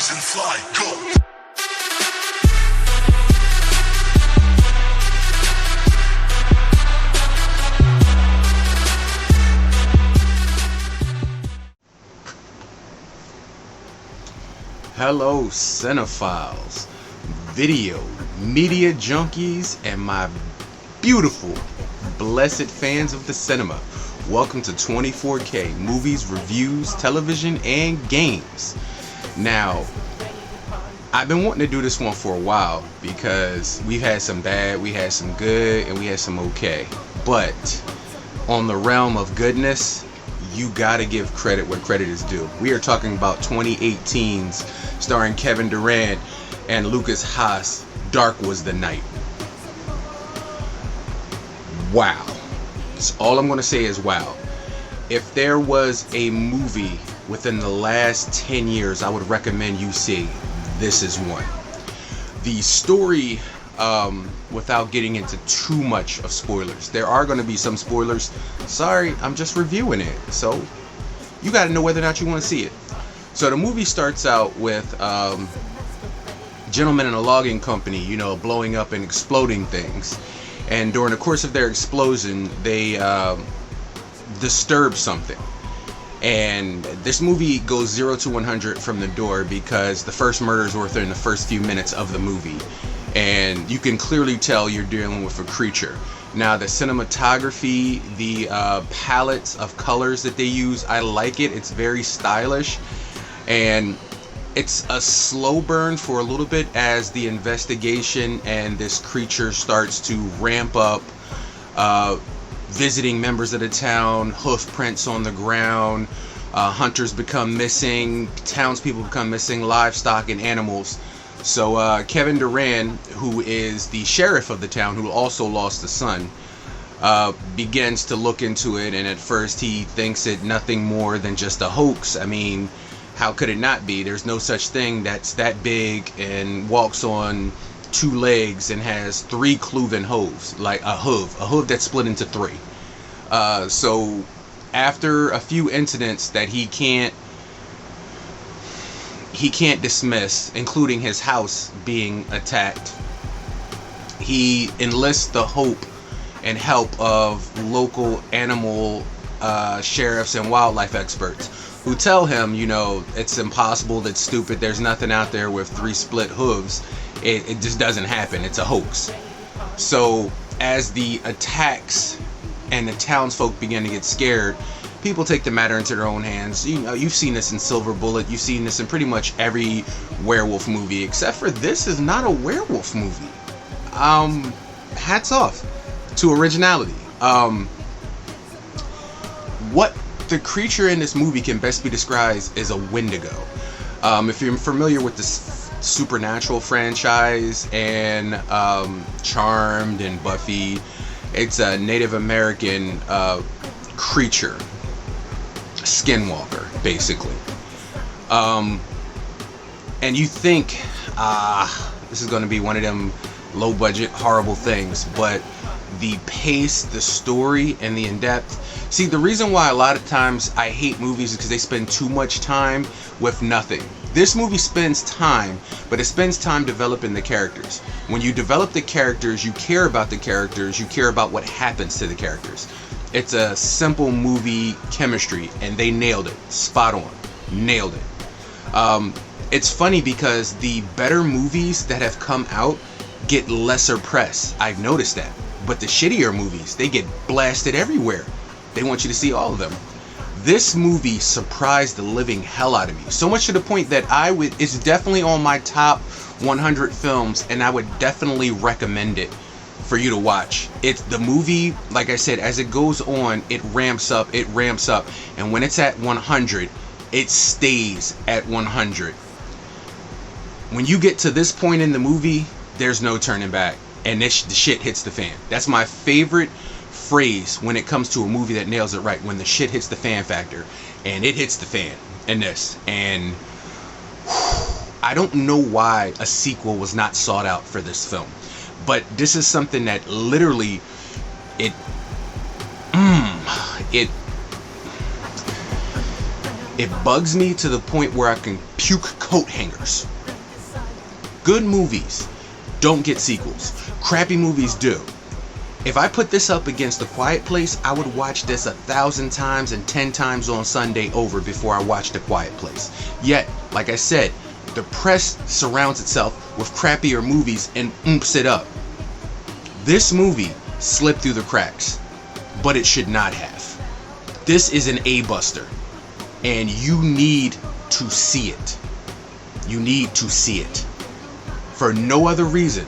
rise and fly, go! Hello cinephiles, video, media junkies, and my beautiful, blessed fans of the cinema. Welcome to 24K Movies, Reviews, Television, and Games. Now, I've been wanting to do this one for a while because we've had some bad, we had some good, and we had some okay. But on the realm of goodness, you gotta give credit where credit is due. We are talking about 2018's starring Kevin Durand and Lukas Haas, Dark Was the Night. Wow. So all I'm gonna say is wow. If there was a movie within the last 10 years I would recommend you see, this is one. The story, without getting into too much of spoilers, there are going to be some spoilers. Sorry, I'm just reviewing it, so you got to know whether or not you want to see it. So the movie starts out with gentlemen in a logging company, blowing up and exploding things, and during the course of their explosion they disturb something. And this movie goes 0 to 100 from the door because the first murders were within the first few minutes of the movie, and you can clearly tell you're dealing with a creature. Now the cinematography, the palettes of colors that they use, I like it. It's very stylish, and it's a slow burn for a little bit as the investigation and this creature starts to ramp up. Visiting members of the town, hoof prints on the ground, hunters become missing, townspeople become missing, livestock and animals. So Kevin Durand, who is the sheriff of the town, who also lost a son, begins to look into it, and at first he thinks it nothing more than just a hoax. I mean, how could it not be? There's no such thing that's that big and walks on 2 legs and has 3 cloven hooves, like a hoof that's split into 3. So after a few incidents that he can't dismiss, including his house being attacked, he enlists the hope and help of local animal sheriffs and wildlife experts who tell him, it's impossible, that's stupid, there's nothing out there with 3 split hooves. It just doesn't happen. It's a hoax. So as the attacks and the townsfolk begin to get scared, people take the matter into their own hands. You've seen this in Silver Bullet. You've seen this in pretty much every werewolf movie, except for this is not a werewolf movie. Hats off to originality. What the creature in this movie can best be described as a Wendigo. If you're familiar with this Supernatural franchise and Charmed and Buffy, it's a Native American creature, skinwalker basically, and you think this is going to be one of them low budget horrible things, but the pace, the story, and the in-depth. See, the reason why a lot of times I hate movies is because they spend too much time with nothing. This movie spends time, but it spends time developing the characters. When you develop the characters, you care about the characters, you care about what happens to the characters. It's a simple movie chemistry, and they nailed it. Spot on. Nailed it. It's funny because the better movies that have come out get lesser press. I've noticed that. But the shittier movies, they get blasted everywhere. They want you to see all of them. This movie surprised the living hell out of me. So much to the point that it's definitely on my top 100 films, and I would definitely recommend it for you to watch. It's the movie, like I said, as it goes on, it ramps up, and when it's at 100, it stays at 100. When you get to this point in the movie, there's no turning back, and the shit hits the fan. That's my favorite phrase when it comes to a movie that nails it right, when the shit hits the fan factor, and it hits the fan in this. And I don't know why a sequel was not sought out for this film, but this is something that literally It bugs me to the point where I can puke coat hangers. Good movies don't get sequels. Crappy movies do. If I put this up against The Quiet Place, I would watch this 1,000 times and 10 times on Sunday over before I watch The Quiet Place. Yet, like I said, the press surrounds itself with crappier movies and oomps it up. This movie slipped through the cracks, but it should not have. This is an A-buster, and you need to see it. You need to see it for no other reason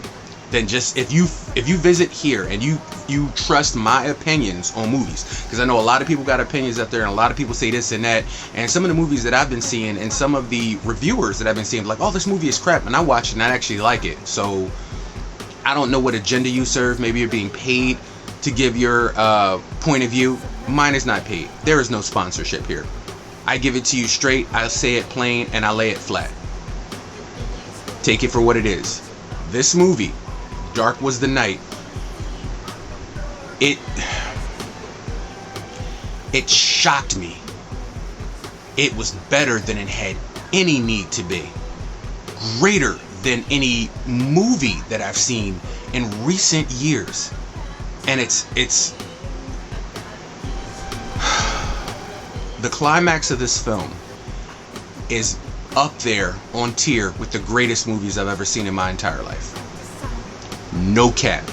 than just if you visit here and you trust my opinions on movies, because I know a lot of people got opinions out there and a lot of people say this and that, and some of the movies that I've been seeing and some of the reviewers that I've been seeing like, oh, this movie is crap, and I watch it and I actually like it. So I don't know what agenda you serve. Maybe you're being paid to give your point of view. Mine is not paid. There is no sponsorship here. I give it to you straight, I say it plain, and I lay it flat. Take it for what it is. This movie, Dark Was the Night, it shocked me. It was better than it had any need to be. Greater than any movie that I've seen in recent years. And it's the climax of this film is up there on tier with the greatest movies I've ever seen in my entire life. No cap.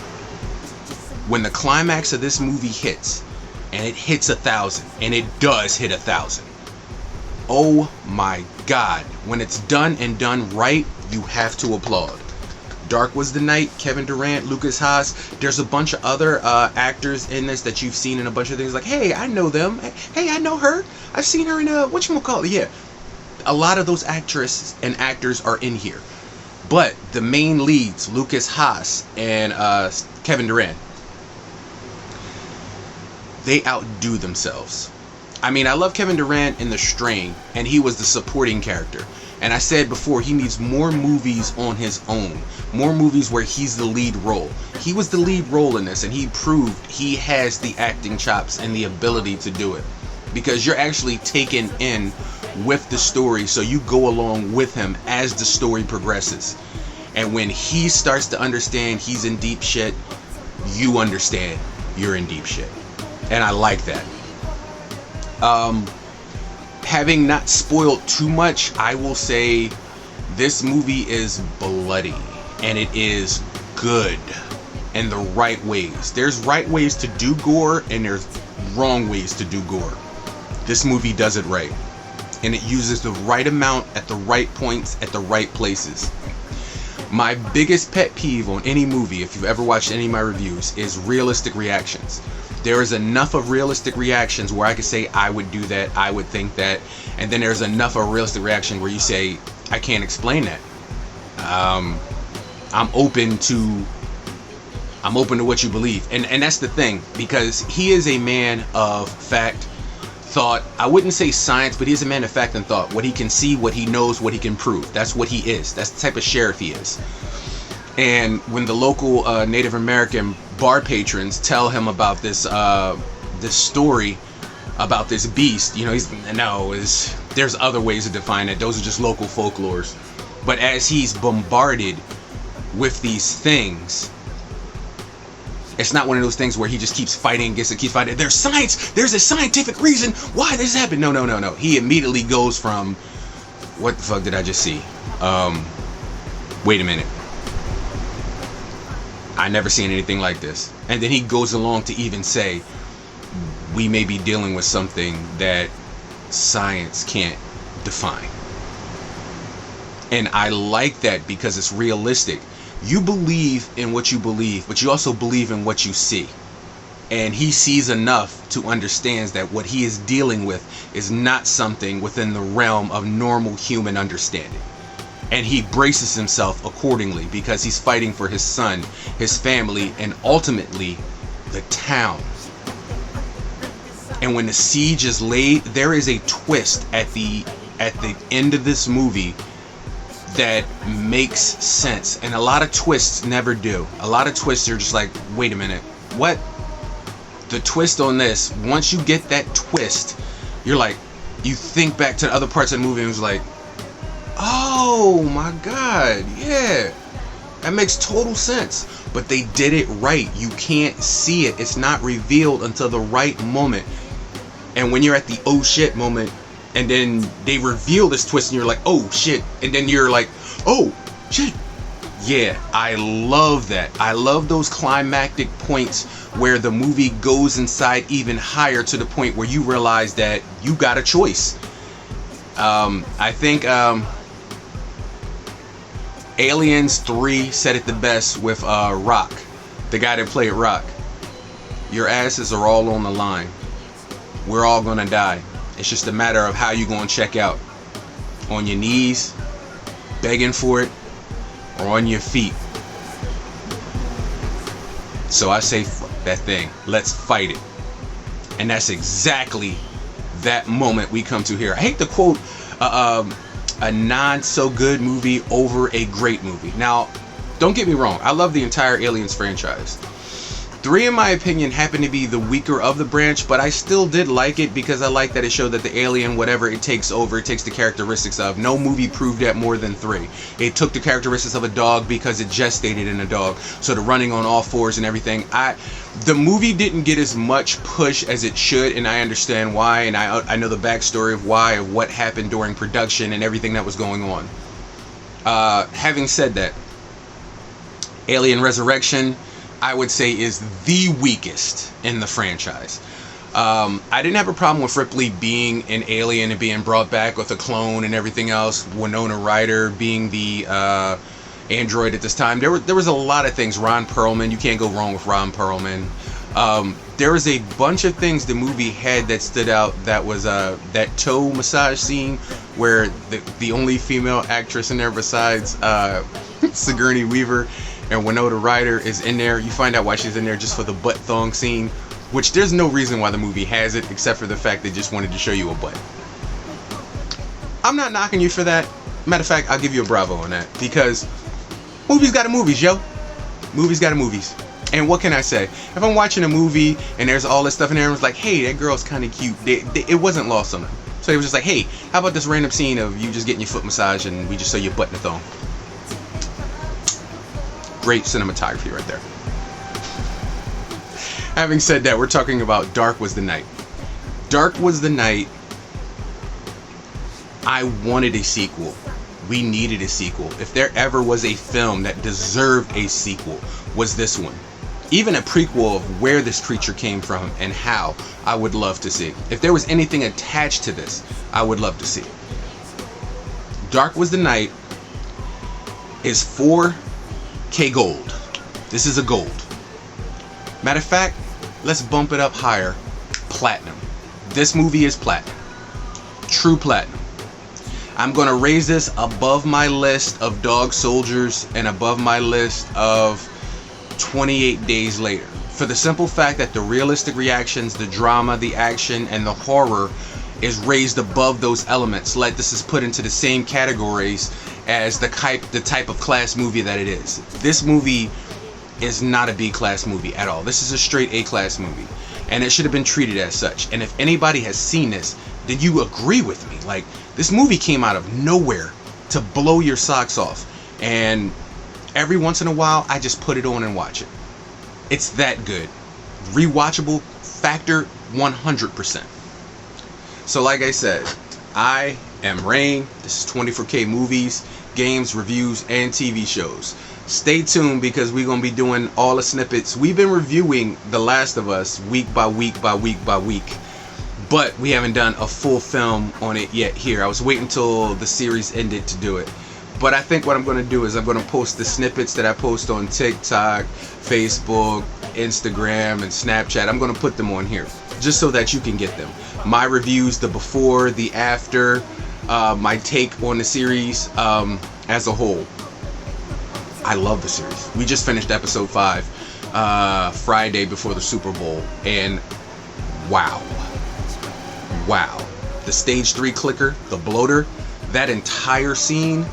When the climax of this movie hits, and it hits 1,000, and it does hit 1,000. Oh my God. When it's done and done right, you have to applaud. Dark Was the Night, Kevin Durand, Lukas Haas. There's a bunch of other actors in this that you've seen in a bunch of things like, hey, I know them. Hey, I know her. I've seen her in whatchamacallit. Yeah. A lot of those actresses and actors are in here. But the main leads, Lukas Haas and Kevin Durand, they outdo themselves. I mean, I love Kevin Durand in The Strain, and he was the supporting character. And I said before, he needs more movies on his own. More movies where he's the lead role. He was the lead role in this, and he proved he has the acting chops and the ability to do it. Because you're actually taken in with the story, so you go along with him as the story progresses. And when he starts to understand he's in deep shit, you understand you're in deep shit. And I like that. Having not spoiled too much, I will say this movie is bloody, and it is good in the right ways. There's right ways to do gore, and there's wrong ways to do gore. This movie does it right, and it uses the right amount at the right points at the right places. My biggest pet peeve on any movie, if you've ever watched any of my reviews, is realistic reactions. There is enough of realistic reactions where I could say I would do that, I would think that, and then there's enough of realistic reaction where you say I can't explain that. I'm open to what you believe, and that's the thing, because he is a man of fact, thought. I wouldn't say science, but he's a man of fact and thought. What he can see, what he knows, what he can prove. That's what he is. That's the type of sheriff he is. And when the local Native American bar patrons tell him about this story about this beast, you know, there's other ways to define it. Those are just local folklores. But as he's bombarded with these things, it's not one of those things where he just keeps fighting, keeps fighting. There's science. There's a scientific reason why this happened. No. He immediately goes from, what the fuck did I just see? Wait a minute. I never seen anything like this. And then he goes along to even say, we may be dealing with something that science can't define. And I like that because it's realistic. You believe in what you believe, but you also believe in what you see. And he sees enough to understand that what he is dealing with is not something within the realm of normal human understanding. And he braces himself accordingly because he's fighting for his son, his family, and ultimately the town. And when the siege is laid, there is a twist at the end of this movie that makes sense. And a lot of twists never do. A lot of twists are just like, wait a minute, what? The twist on this, once you get that twist, you're like, you think back to the other parts of the movie and it was like, oh my god, yeah, that makes total sense. But they did it right. You can't see it. It's not revealed until the right moment. And when you're at the oh shit moment, and then they reveal this twist and you're like, oh shit, and then you're like, oh shit. Yeah, I love that. I love those climactic points where the movie goes inside even higher to the point where you realize that you got a choice. I think Aliens 3 said it the best with Rock, the guy that played Rock. Your asses are all on the line. We're all gonna die. It's just a matter of how you gonna check out. On your knees, begging for it, or on your feet. So I say, fuck that thing. Let's fight it. And that's exactly that moment we come to here. I hate to quote a non-so-good movie over a great movie. Now, don't get me wrong. I love the entire Aliens franchise. 3, in my opinion, happened to be the weaker of the branch, but I still did like it because I like that it showed that the alien, whatever it takes over, it takes the characteristics of. No movie proved that more than 3. It took the characteristics of a dog because it gestated in a dog. So the running on all fours and everything. The movie didn't get as much push as it should, and I understand why, and I know the backstory of why, of what happened during production and everything that was going on. Having said that, Alien Resurrection, I would say, is the weakest in the franchise. I didn't have a problem with Ripley being an alien and being brought back with a clone and everything else. Winona Ryder being the android at this time. There was a lot of things. Ron Perlman, you can't go wrong with Ron Perlman. There was a bunch of things the movie had that stood out. That was that toe massage scene where the only female actress in there besides Sigourney Weaver and Winona Ryder is in there. You find out why she's in there, just for the butt thong scene, which there's no reason why the movie has it except for the fact they just wanted to show you a butt. I'm not knocking you for that. Matter of fact, I'll give you a bravo on that, because movies got movies, yo. Movies got movies. And what can I say? If I'm watching a movie and there's all this stuff in there and it's like, hey, that girl's kind of cute, it wasn't lost on them. So it was just like, hey, how about this random scene of you just getting your foot massaged and we just saw your butt in the thong. Great cinematography right there. Having said that, we're talking about Dark Was the Night. Dark Was the Night. I wanted a sequel. We needed a sequel. If there ever was a film that deserved a sequel, was this one. Even a prequel of where this creature came from and how, I would love to see. If there was anything attached to this, I would love to see it. Dark Was the Night is 4K gold. This is a gold. Matter of fact, let's bump it up higher. Platinum. This movie is platinum. True platinum. I'm going to raise this above my list of Dog Soldiers and above my list of 28 Days Later. For the simple fact that the realistic reactions, the drama, the action, and the horror is raised above those elements. Like, this is put into the same categories as the type of class movie that it is. This movie is not a B-class movie at all. This is a straight A-class movie. And it should have been treated as such. And if anybody has seen this, then you agree with me. Like, this movie came out of nowhere to blow your socks off. And every once in a while, I just put it on and watch it. It's that good. Rewatchable factor 100%. So like I said, I am Rain. This is 24K Movies, Games, Reviews, and TV shows. Stay tuned because we're going to be doing all the snippets. We've been reviewing The Last of Us week by week by week by week. But we haven't done a full film on it yet here. I was waiting until the series ended to do it. But I think what I'm going to do is I'm going to post the snippets that I post on TikTok, Facebook, Instagram, and Snapchat. I'm going to put them on here just so that you can get them. My reviews, the before, the after, my take on the series as a whole. I love the series. We just finished episode 5 Friday before the Super Bowl. And wow. Wow. The stage 3 clicker, the bloater, that entire scene.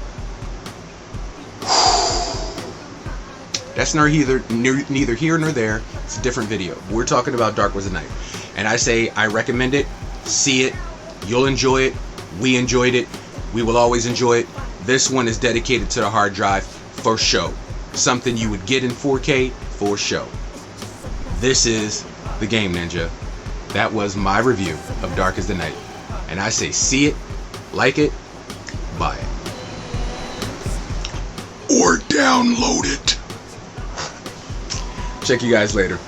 That's neither here nor there. It's a different video. We're talking about Dark Was the Night. And I say I recommend it. See it. You'll enjoy it. We enjoyed it. We will always enjoy it. This one is dedicated to the hard drive for show. Something you would get in 4K for show. This is the Game Ninja. That was my review of Dark as the Night. And I say see it, like it, buy it. Or download it. Check you guys later.